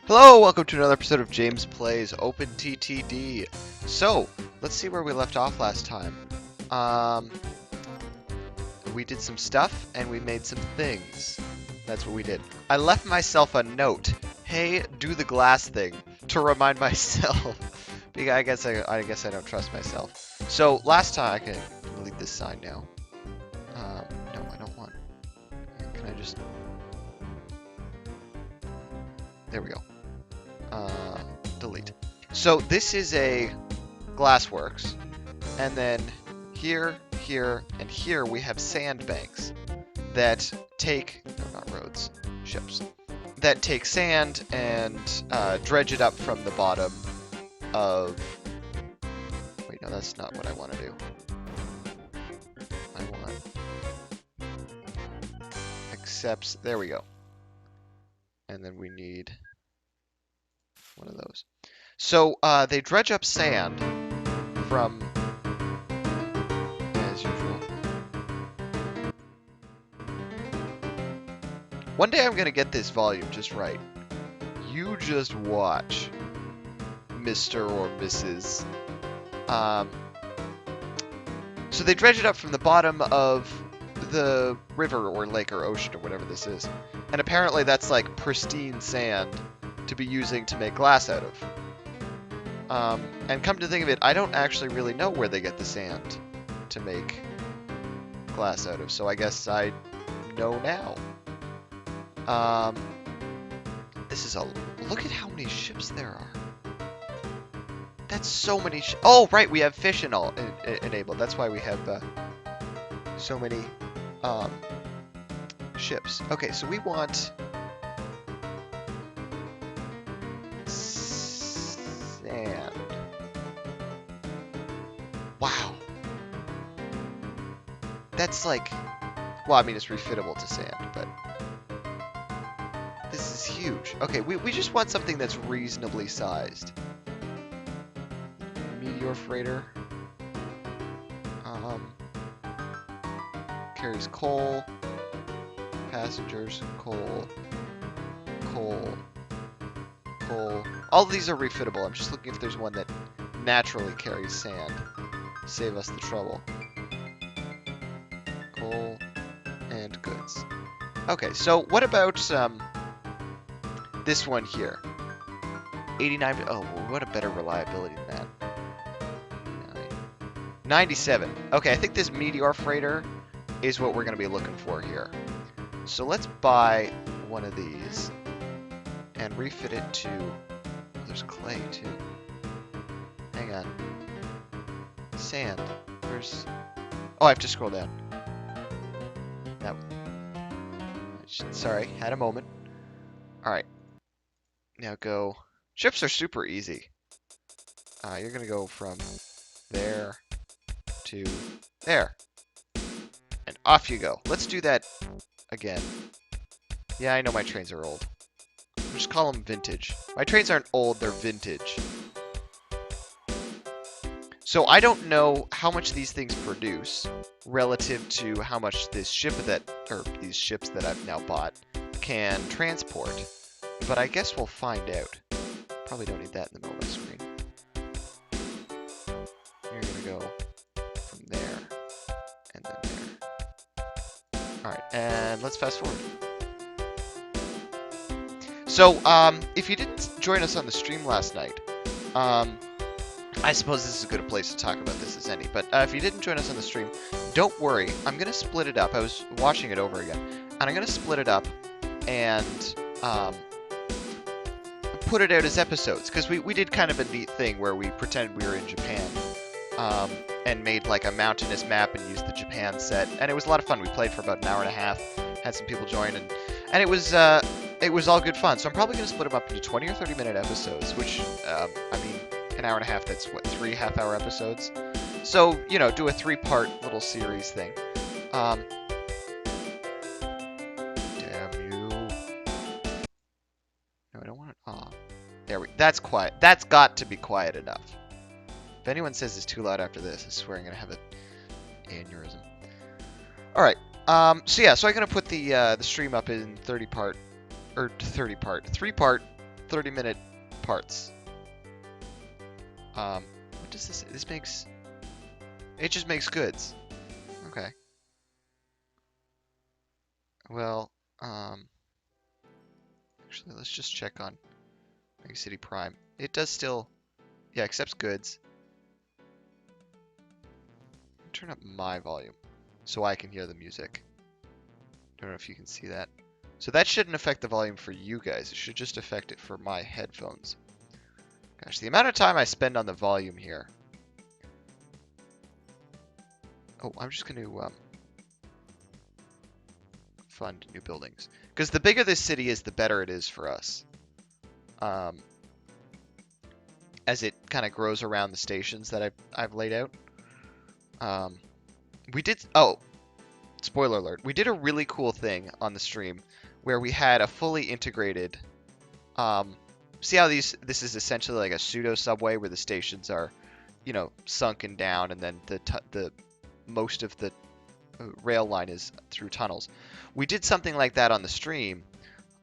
Hello, welcome to another episode of James Plays Open TTD. So, let's see where we left off last time. We did some stuff, and we made some things. That's what we did. I left myself a note. Hey, do the glass thing, to remind myself. Because I guess I don't trust myself. So, last time, I can delete this sign now. No, I don't want. Can I just... There we go. Delete. So this is a glassworks, and then here, here, and here we have sandbanks that take, no, not roads, ships, that take sand and dredge it up from the bottom of, wait, no, that's not what I want to do. I want, accepts, there we go. And then we need one of those. So they dredge up sand from, as usual. One day I'm gonna get this volume just right. You just watch, Mr. or Mrs. So they dredge it up from the bottom of the river or lake or ocean or whatever this is. And apparently that's like pristine sand to be using to make glass out of. And come to think of it, I don't actually really know where they get the sand to make glass out of, so I guess I know now. This is a... Look at how many ships there are. That's so many oh, right, we have fish and all enabled. That's why we have so many ships. Okay, so we want... sand. Wow. That's like... Well, I mean, it's refittable to sand, but... This is huge. Okay, we just want something that's reasonably sized. Meteor freighter. Carries coal. Passengers, coal. Coal. Coal. All of these are refittable. I'm just looking if there's one that naturally carries sand. Save us the trouble. Coal and goods. Okay, so what about this one here? 89. Oh, what a better reliability than that. 97. Okay, I think this meteor freighter is what we're going to be looking for here. So let's buy one of these and refit it to... Oh, there's clay too. Hang on. Sand. Where's... Oh, I have to scroll down. That... Sorry, had a moment. Alright. Now go... Ships are super easy. You're going to go from there to there. And off you go. Let's do that again. Yeah, I know my trains are old. I'll just call them vintage. My trains aren't old, they're vintage. So I don't know how much these things produce relative to how much this ship that, or these ships that I've now bought can transport. But I guess we'll find out. Probably don't need that in the middle of my screen. You're gonna go from there and then there. Alright, and let's fast forward. So, if you didn't join us on the stream last night, I suppose this is as good a place to talk about this as any, but if you didn't join us on the stream, don't worry, I'm going to split it up. I was watching it over again, and I'm going to split it up and put it out as episodes, because we did kind of a neat thing where we pretended we were in Japan, and made like a mountainous map and used the Japan set, and it was a lot of fun. We played for about an hour and a half, had some people join, and it was all good fun. So I'm probably going to split them up into 20 or 30 minute episodes, which, I mean, an hour and a half, that's what, 3 half-hour episodes? So, you know, do a 3-part little series thing. Damn you. No, I don't want it off. There that's quiet. That's got to be quiet enough. If anyone says it's too loud after this, I swear I'm going to have an aneurysm. Alright, so yeah, so I'm going to put the stream up in 3-part 30-minute parts. What does this? This makes. It just makes goods. Okay. Well, actually, let's just check on Mega City Prime. It does still, yeah, accepts goods. Turn up my volume so I can hear the music. Don't know if you can see that. So that shouldn't affect the volume for you guys. It should just affect it for my headphones. Gosh, the amount of time I spend on the volume here. Oh, I'm just going to fund new buildings. Because the bigger this city is, the better it is for us. As it kind of grows around the stations that I've laid out. We did... Oh, spoiler alert. We did a really cool thing on the stream where we had a fully integrated... see how this is essentially like a pseudo subway where the stations are, you know, sunken down, and then the most of the rail line is through tunnels. We did something like that on the stream,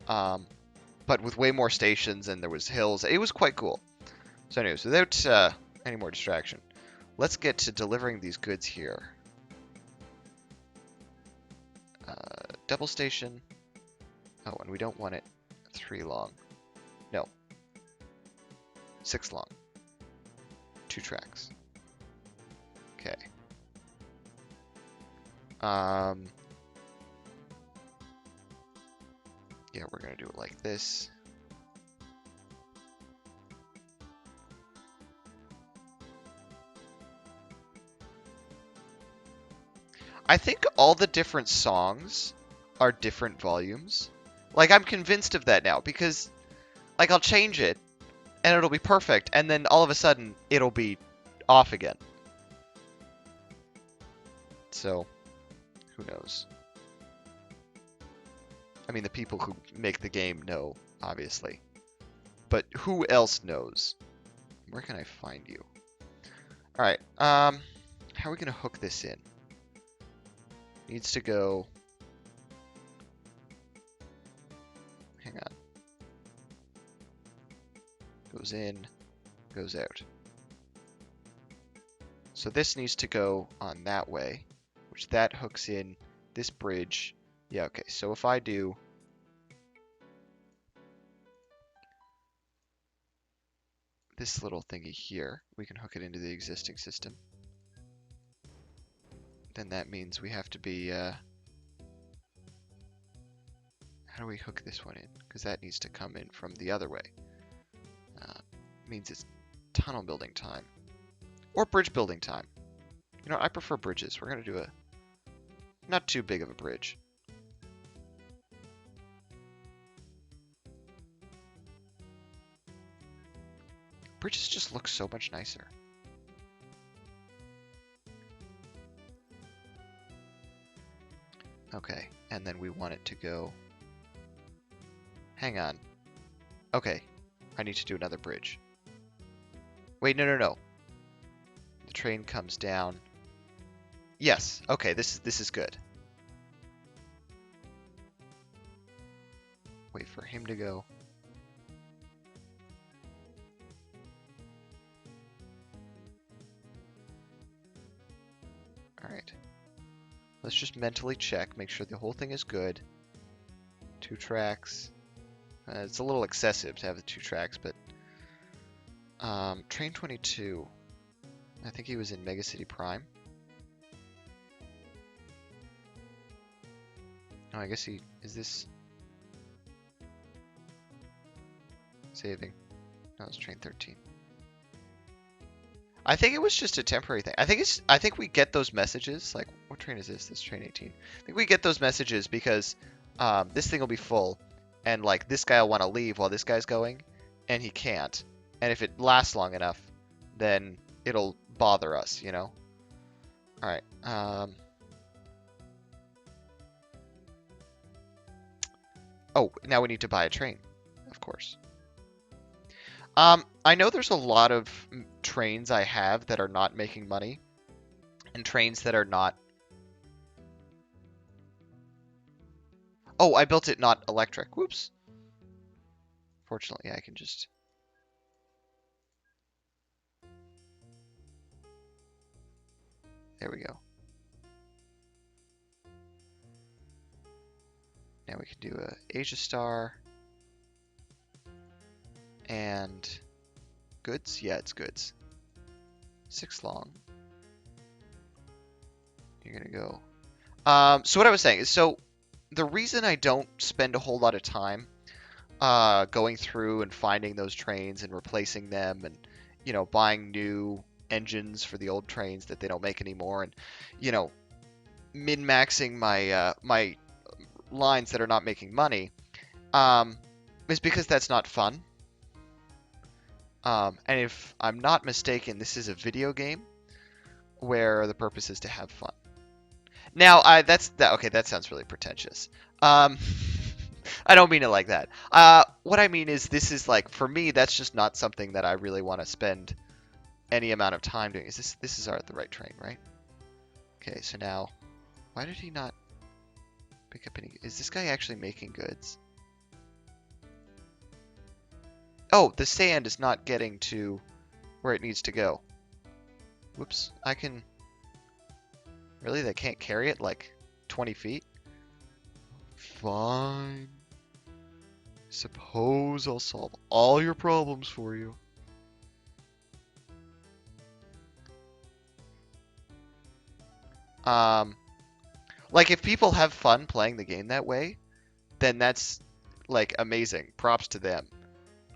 but with way more stations, and there was hills. It was quite cool. So anyways, without any more distraction, let's get to delivering these goods here. Double station. Oh, and we don't want it 3 long. No. 6 long. 2 tracks. Okay. Yeah, we're gonna do it like this. I think all the different songs are different volumes. Like, I'm convinced of that now, because, like, I'll change it, and it'll be perfect, and then all of a sudden, it'll be off again. So, who knows? I mean, the people who make the game know, obviously. But who else knows? Where can I find you? Alright, how are we going to hook this in? Needs to go... Hang on. Goes in, goes out. So this needs to go on that way, which that hooks in this bridge. Yeah, okay, so if I do... this little thingy here, we can hook it into the existing system. Then that means we have to be... how do we hook this one in? Because that needs to come in from the other way. Means it's tunnel building time. Or bridge building time. You know, I prefer bridges. We're going to do a... not too big of a bridge. Bridges just look so much nicer. Okay, and then we want it to go... Hang on. Okay, I need to do another bridge. Wait, no. The train comes down. Yes, okay, this is good. Wait for him to go. Alright. Let's just mentally check, make sure the whole thing is good. 2 tracks. It's a little excessive to have the 2 tracks, but... Train 22. I think he was in Mega City Prime. Oh, I guess he... is this... saving? No, it's Train 13. I think it was just a temporary thing. I think we get those messages, like, what train is this? This is Train 18. I think we get those messages because this thing will be full, and, like, this guy will want to leave while this guy's going, and he can't. And if it lasts long enough, then it'll bother us, you know? Alright, oh, now we need to buy a train, of course. I know there's a lot of trains I have that are not making money, and trains that are not... Oh, I built it not electric. Whoops. Fortunately, I can just... There we go. Now we can do a Asia Star. And goods? Yeah, it's goods. 6 long. You're gonna go. So what I was saying is, so the reason I don't spend a whole lot of time going through and finding those trains and replacing them and, you know, buying new engines for the old trains that they don't make anymore and, you know, min-maxing my my lines that are not making money, is because that's not fun. And if I'm not mistaken, this is a video game where the purpose is to have fun. Now, okay, that sounds really pretentious. Um, I don't mean it like that. What I mean is this is like, for me, that's just not something that I really want to spend any amount of time doing. This is the right train, right? Okay, so now, why did he not pick up any? Is this guy actually making goods? Oh, the sand is not getting to where it needs to go. Whoops, I can... Really? They can't carry it like 20 feet? Fine. Suppose I'll solve all your problems for you. Like if people have fun playing the game that way, then that's like amazing. Props to them.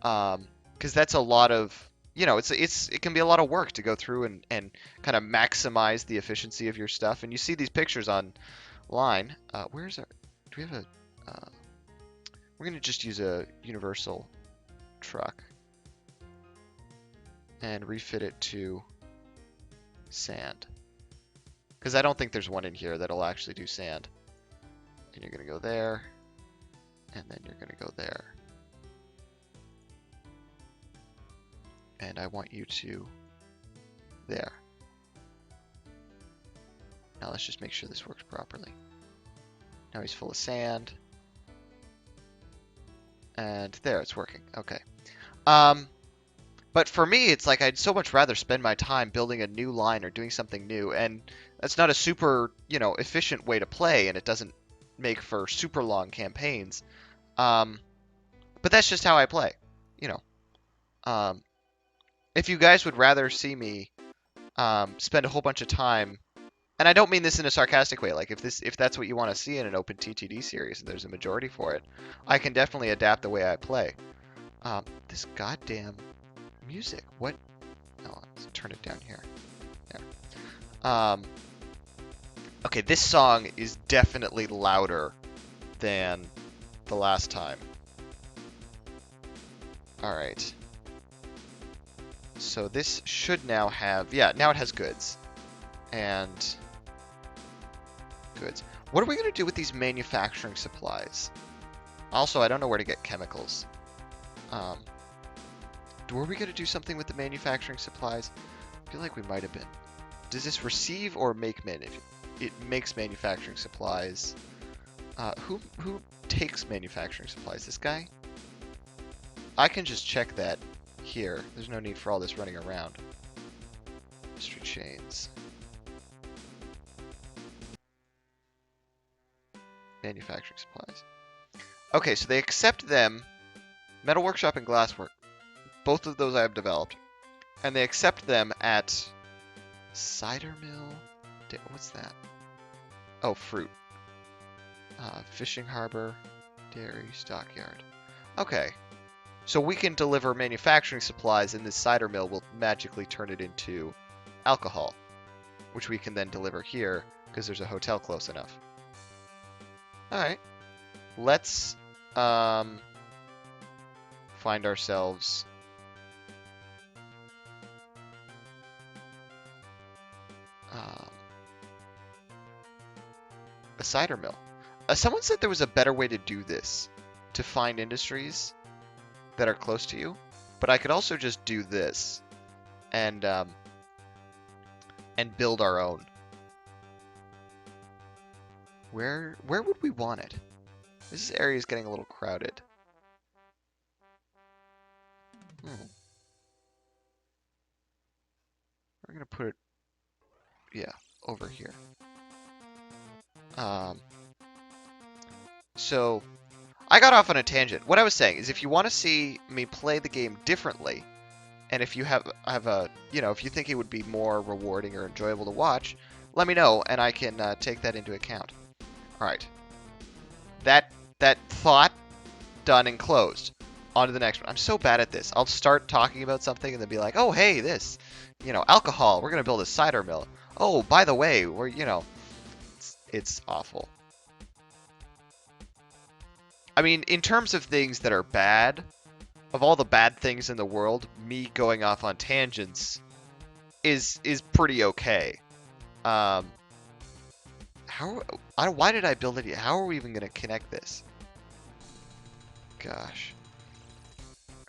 Because that's a lot of, you know, it can be a lot of work to go through and kind of maximize the efficiency of your stuff. And you see these pictures online. Where's our? Do we have a? We're gonna just use a universal truck and refit it to sand. Because I don't think there's one in here that'll actually do sand. And you're gonna go there, and then you're gonna go there. And I want you to there. Now let's just make sure this works properly. Now he's full of sand. And there, it's working. Okay. But for me, it's like I'd so much rather spend my time building a new line or doing something new. And that's not a super, you know, efficient way to play, and it doesn't make for super long campaigns. But that's just how I play, you know. If you guys would rather see me spend a whole bunch of time, and I don't mean this in a sarcastic way, like if that's what you want to see in an open TTD series and there's a majority for it, I can definitely adapt the way I play. This goddamn music, what? No, let's turn it down here. There. Okay, this song is definitely louder than the last time. Alright. So this should now have, yeah, now it has goods. And goods. What are we going to do with these manufacturing supplies? Also, I don't know where to get chemicals. Were we going to do something with the manufacturing supplies? I feel like we might have been. Does this receive or make it makes manufacturing supplies? Who takes manufacturing supplies? This guy? I can just check that here. There's no need for all this running around. Street chains. Manufacturing supplies. Okay, so they accept them. Metal workshop and glasswork. Both of those I have developed. And they accept them at cider mill. What's that? Oh, fruit. Fishing harbor. Dairy. Stockyard. Okay. So we can deliver manufacturing supplies, and this cider mill will magically turn it into alcohol, which we can then deliver here because there's a hotel close enough. Alright. Let's find ourselves a cider mill. Someone said there was a better way to do this, to find industries that are close to you, but I could also just do this and build our own. Where would we want it? This area is getting a little crowded. Hmm. We're gonna put it, yeah, over here. Um, so I got off on a tangent. What I was saying is, if you want to see me play the game differently, and if you have a, if you think it would be more rewarding or enjoyable to watch, let me know, and I can take that into account. All right, that thought done and closed. On to the next one. I'm so bad at this. I'll start talking about something and then be like, oh hey, this, alcohol. We're gonna build a cider mill. Oh, by the way, it's awful. I mean, in terms of things that are bad, of all the bad things in the world, me going off on tangents is pretty okay. Um, why did I build it? How are we even gonna connect this? Gosh.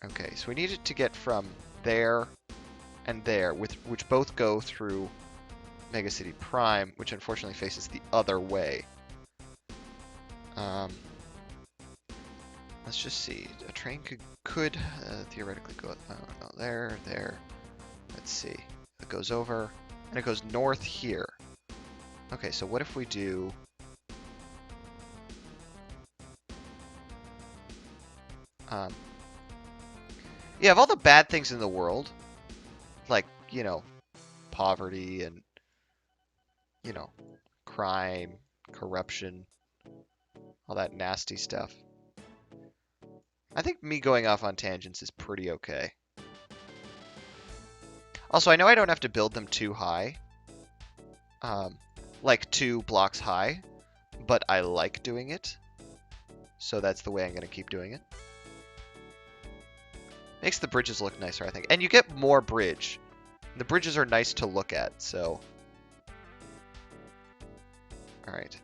Okay, so we needed to get from there and there, which both go through Mega City Prime, which unfortunately faces the other way. Let's just see. A train could theoretically go. Oh no, there. Let's see. It goes over, and it goes north here. Okay, so what if we do? Yeah, of all the bad things in the world, like poverty and crime, corruption, all that nasty stuff. I think me going off on tangents is pretty okay. Also, I know I don't have to build them too high, like 2 blocks high, but I like doing it, so that's the way I'm going to keep doing it. Makes the bridges look nicer, I think. And you get more bridge. The bridges are nice to look at, so... Alright.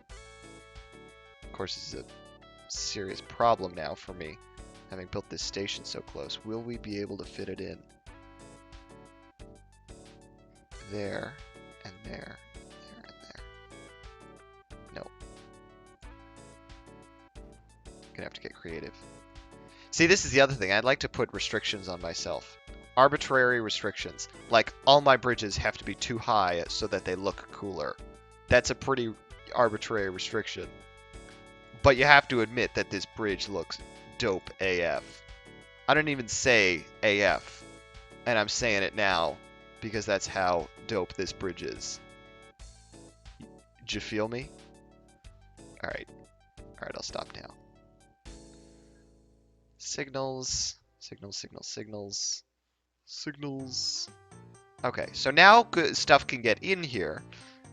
Of course, this is a serious problem now for me, having built this station so close. Will we be able to fit it in? There, and there, there, and there. No. Gonna have to get creative. See, this is the other thing. I'd like to put restrictions on myself. Arbitrary restrictions. Like, all my bridges have to be too high so that they look cooler. That's a pretty arbitrary restriction. But you have to admit that this bridge looks dope AF. I don't even say AF, and I'm saying it now because that's how dope this bridge is. Did you feel me? Alright. Alright, I'll stop now. Signals. Signals. Okay, so now stuff can get in here.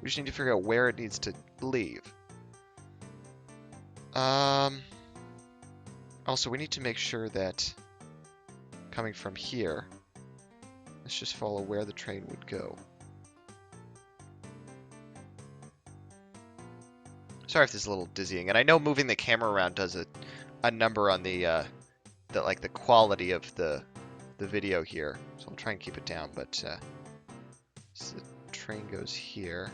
We just need to figure out where it needs to leave. Also, we need to make sure that coming from here, let's just follow where the train would go. Sorry if this is a little dizzying, and I know moving the camera around does a number on the quality of the video here, so I'll try and keep it down. But so the train goes here,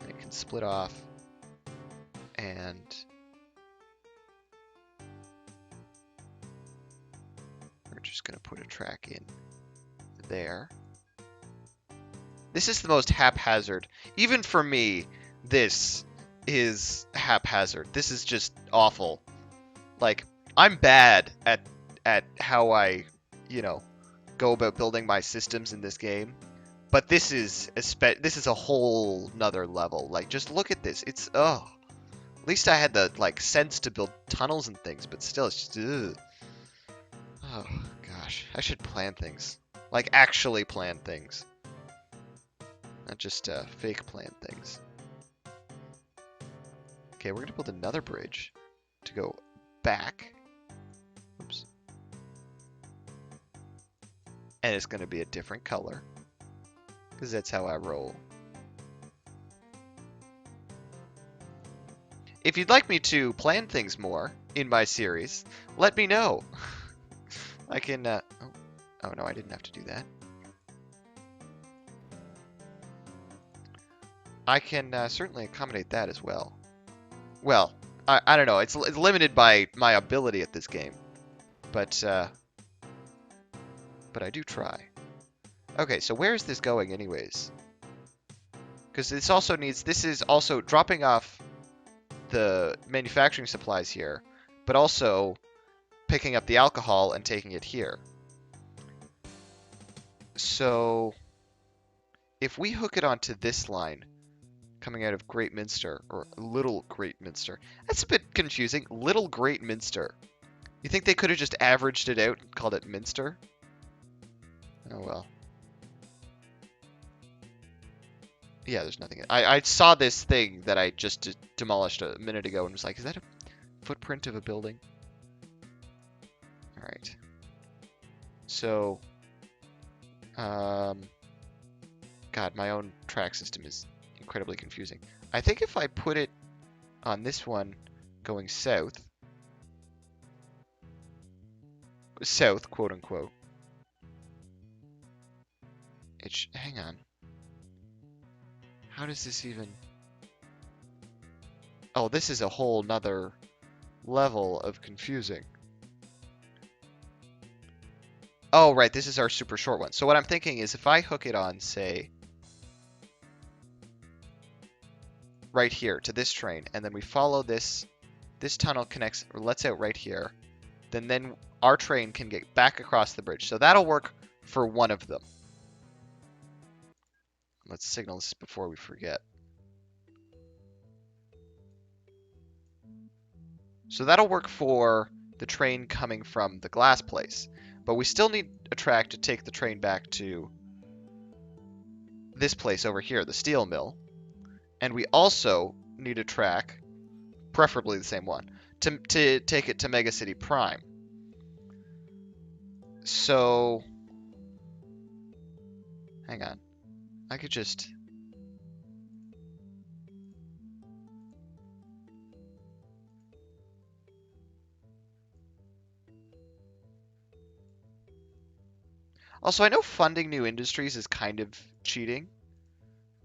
and it can split off, and we're just gonna put a track in there. This is the most haphazard, even for me. This is haphazard. This is just awful. Like, I'm bad at how I, go about building my systems in this game. But this is a whole nother level. Like, just look at this. It's At least I had the sense to build tunnels and things, but still, it's just oh gosh, I should plan things. Like, actually plan things, not just fake plan things. Okay, we're gonna build another bridge to go back. Oops. And it's gonna be a different color, because that's how I roll. If you'd like me to plan things more in my series, let me know. I can, oh no, I didn't have to do that. I can certainly accommodate that as well. Well, I don't know, it's limited by my ability at this game. But, but I do try. Okay, so where is this going anyways? Because this also needs, this is also dropping off the manufacturing supplies here, but also picking up the alcohol and taking it here. So if we hook it onto this line coming out of Great Minster, or Little Great Minster, that's a bit confusing. Little Great Minster. You think they could have just averaged it out and called it Minster? Oh well. Yeah, there's nothing. I saw this thing that I just demolished a minute ago and was like, is that a footprint of a building? Alright. So, God, my own track system is incredibly confusing. I think if I put it on this one going south, quote unquote, hang on. How does this even... Oh, this is a whole nother level of confusing. Oh, right, this is our super short one. So what I'm thinking is if I hook it on, say, right here to this train, and then we follow this tunnel connects, or lets out right here, then our train can get back across the bridge. So that'll work for one of them. Let's signal this before we forget. So that'll work for the train coming from the glass place. But we still need a track to take the train back to this place over here, the steel mill. And we also need a track, preferably the same one, to take it to Mega City Prime. So, hang on. I could just... Also, I know funding new industries is kind of cheating.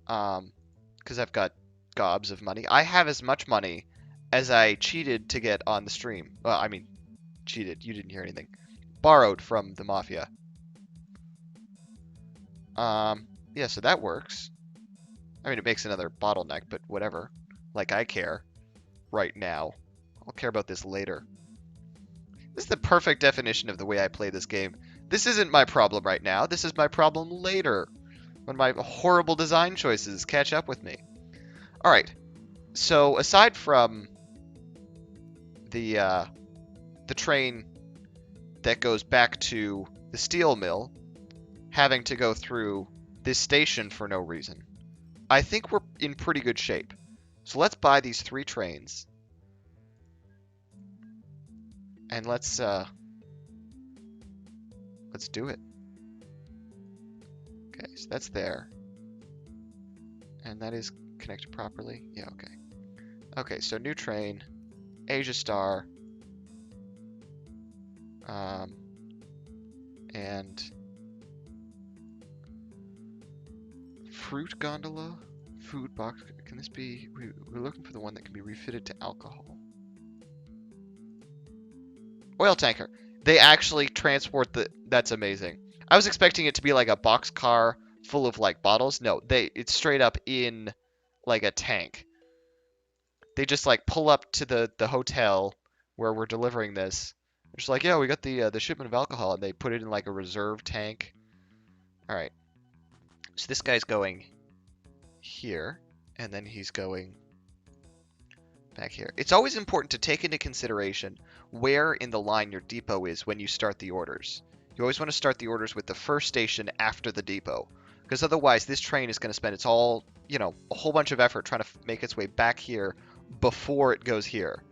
Because I've got gobs of money. I have as much money as I cheated to get on the stream. Well, I mean, cheated. You didn't hear anything. Borrowed from the Mafia. Yeah, so that works. I mean, it makes another bottleneck, but whatever. Like, I care right now. I'll care about this later. This is the perfect definition of the way I play this game. This isn't my problem right now. This is my problem later, when my horrible design choices catch up with me. Alright, so aside from the train that goes back to the steel mill, having to go through this station for no reason, I think we're in pretty good shape. So let's buy these 3 trains. And let's do it. Okay, so that's there. And that is connected properly? Yeah, okay. Okay, so new train, Asia Star, and fruit gondola, food box. Can this be? We're looking for the one that can be refitted to alcohol. Oil tanker. They actually transport the. That's amazing. I was expecting it to be like a box car full of like bottles. No, it's straight up in like a tank. They just like pull up to the hotel where we're delivering this. They're just like, yeah, we got the shipment of alcohol, and they put it in like a reserve tank. All right. So this guy's going here, and then he's going back here. It's always important to take into consideration where in the line your depot is when you start the orders. You always want to start the orders with the first station after the depot, because otherwise this train is going to spend its all, a whole bunch of effort trying to make its way back here before it goes here.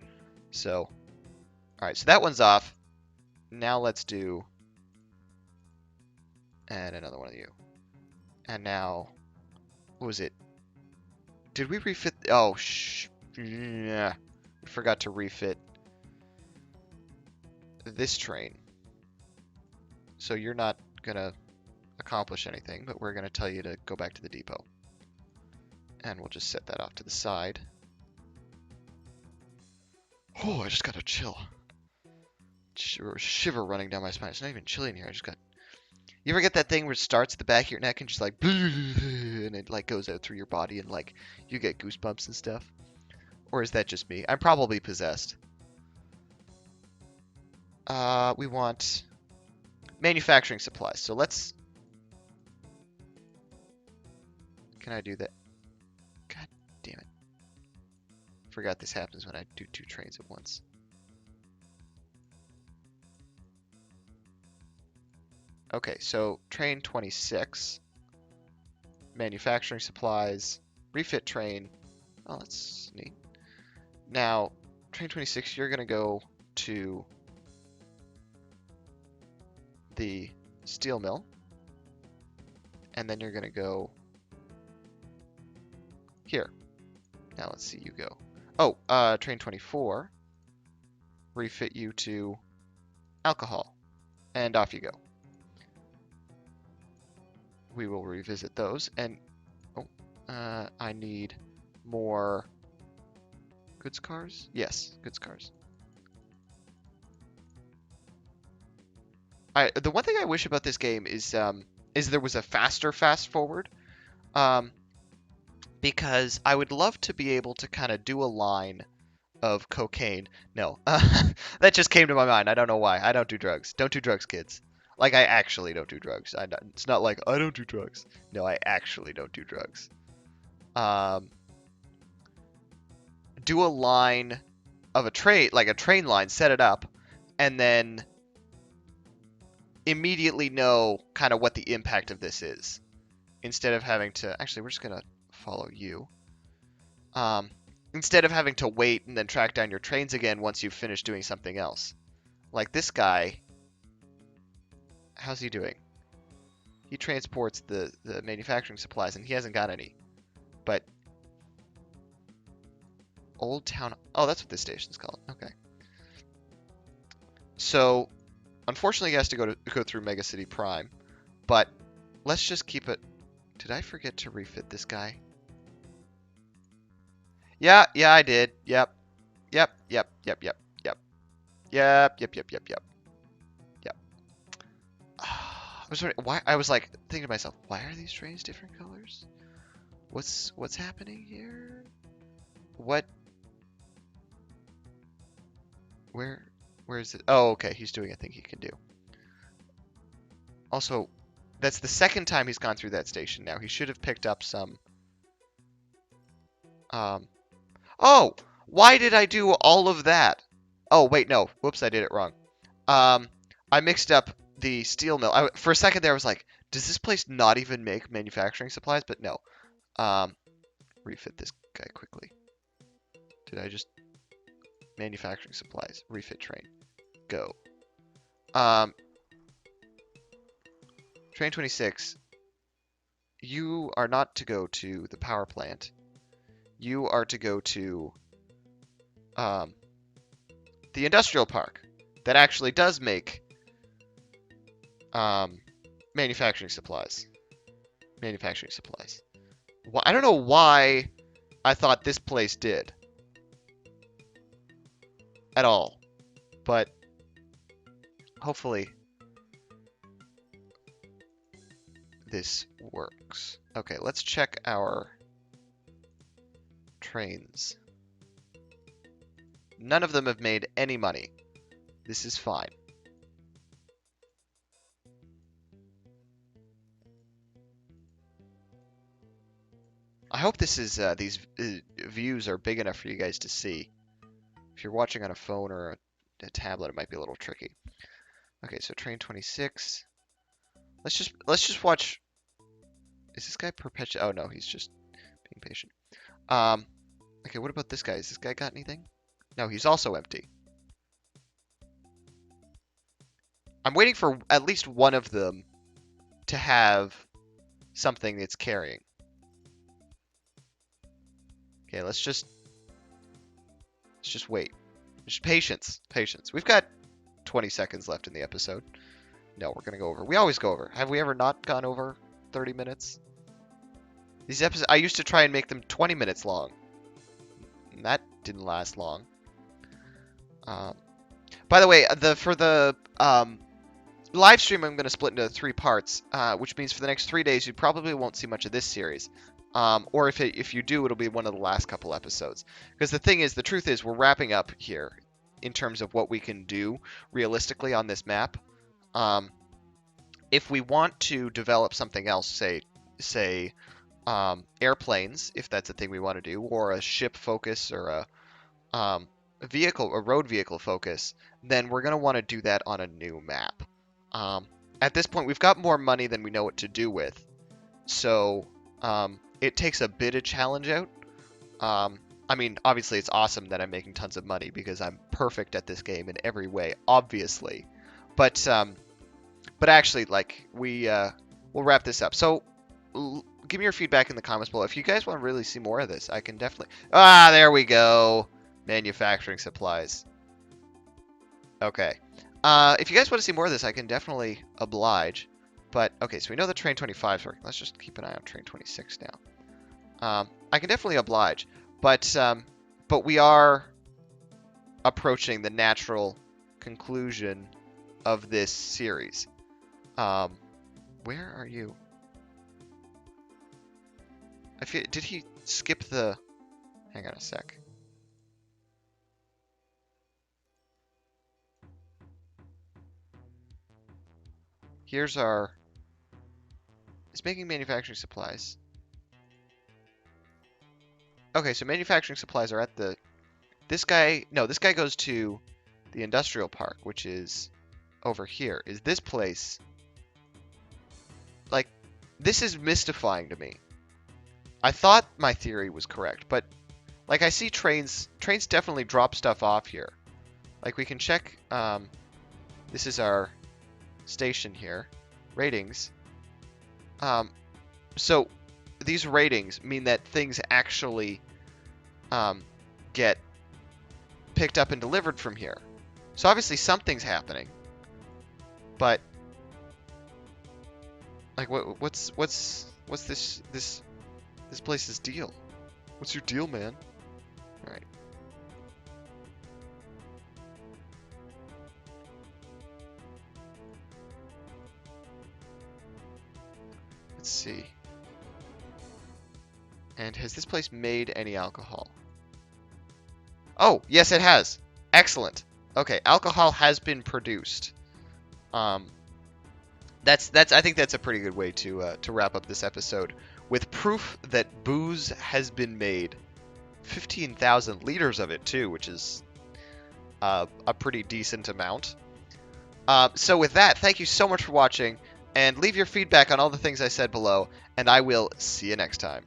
So, all right, so that one's off. Now let's do, and another one of you. And now, what was it? Did we refit? Oh, yeah. We forgot to refit this train. So you're not going to accomplish anything, but we're going to tell you to go back to the depot. And we'll just set that off to the side. Oh, I just got a chill. Shiver running down my spine. It's not even chilly in here. I just got You ever get that thing where it starts at the back of your neck and just like, and it like goes out through your body and like you get goosebumps and stuff? Or is that just me? I'm probably possessed. We want manufacturing supplies. So let's. Can I do that? God damn it. Forgot this happens when I do 2 trains at once. Okay, so train 26. Manufacturing supplies. Refit train. Oh, that's neat. Now, train 26, you're going to go to the steel mill. And then you're going to go here. Now let's see you go. Oh, train 24. Refit you to alcohol. And off you go. We will revisit those. And, I need more goods cars? Yes, goods cars. The one thing I wish about this game is there was a faster fast forward. Because I would love to be able to kind of do a line of cocaine. No, that just came to my mind. I don't know why. I don't do drugs. Don't do drugs, kids. Like, I actually don't do drugs. It's not like, I don't do drugs. No, I actually don't do drugs. Do a line of a train, like a train line, set it up, and then immediately know kind of what the impact of this is. Instead of having to... Actually, we're just going to follow you. Instead of having to wait and then track down your trains again once you've finished doing something else. Like this guy... How's he doing? He transports the manufacturing supplies, and he hasn't got any. But... Old Town... Oh, that's what this station's called. Okay. So, unfortunately, he has to go through Mega City Prime. But, let's just keep it... Did I forget to refit this guy? Yeah, I did. Yep. Yep. Yep. I was wondering why. I was like thinking to myself, why are these trains different colors? What's happening here? What? Where is it? Oh, okay. He's doing a thing he can do. Also, that's the second time he's gone through that station now. He should have picked up some. Oh, why did I do all of that? Oh, wait, no. Whoops, I did it wrong. I mixed up the steel mill. For a second there, I was like, does this place not even make manufacturing supplies? But no. Refit this guy quickly. Did I just... Manufacturing supplies. Refit train. Go. Train 26. You are not to go to the power plant. You are to go to the industrial park that actually does make manufacturing supplies. Well, I don't know why I thought this place did at all, but hopefully this works. Okay, let's check our trains. None of them have made any money. This is fine. I hope this is these views are big enough for you guys to see. If you're watching on a phone or a tablet, it might be a little tricky. Okay, so train 26. Let's just watch. Is this guy perpetual? Oh no, he's just being patient. Okay, what about this guy? Has this guy got anything? No, he's also empty. I'm waiting for at least one of them to have something that's carrying. Okay, let's just wait. Just patience. We've got 20 seconds left in the episode. No, we're gonna go over. We always go over. Have we ever not gone over 30 minutes? These episodes, I used to try and make them 20 minutes long. And that didn't last long. By the way, for the live stream I'm going to split into 3 parts, which means for the next 3 days you probably won't see much of this series. Or if you do, it'll be one of the last couple episodes. Because the truth is, we're wrapping up here in terms of what we can do realistically on this map. If we want to develop something else, say airplanes, if that's a thing we want to do, or a ship focus or a road vehicle focus, then we're going to want to do that on a new map. At this point, we've got more money than we know what to do with, so it takes a bit of challenge out. I mean, obviously, it's awesome that I'm making tons of money because I'm perfect at this game in every way, obviously. But actually, like, we'll wrap this up. So give me your feedback in the comments below. If you guys want to really see more of this, I can definitely... there we go. Manufacturing supplies. Okay. If you guys want to see more of this, I can definitely oblige. But, okay, so we know the Train 25 is working. Let's just keep an eye on Train 26 now. I can definitely oblige. But we are approaching the natural conclusion of this series. Where are you? Did he skip the... Hang on a sec. Here's our... It's making manufacturing supplies. Okay, so manufacturing supplies are at the... This guy goes to the industrial park, which is over here. Is this place... Like, this is mystifying to me. I thought my theory was correct, but... Like, I see trains definitely drop stuff off here. Like, we can check... this is our station here. Ratings. So these ratings mean that things actually get picked up and delivered from here. So obviously something's happening. But like what's this place's deal? What's your deal, man? All right. Let's see. And has this place made any alcohol? Oh, yes, it has. Excellent. Okay, alcohol has been produced. I think that's a pretty good way to wrap up this episode with proof that booze has been made. 15,000 liters of it too, which is a pretty decent amount. So with that, thank you so much for watching, and leave your feedback on all the things I said below, and I will see you next time.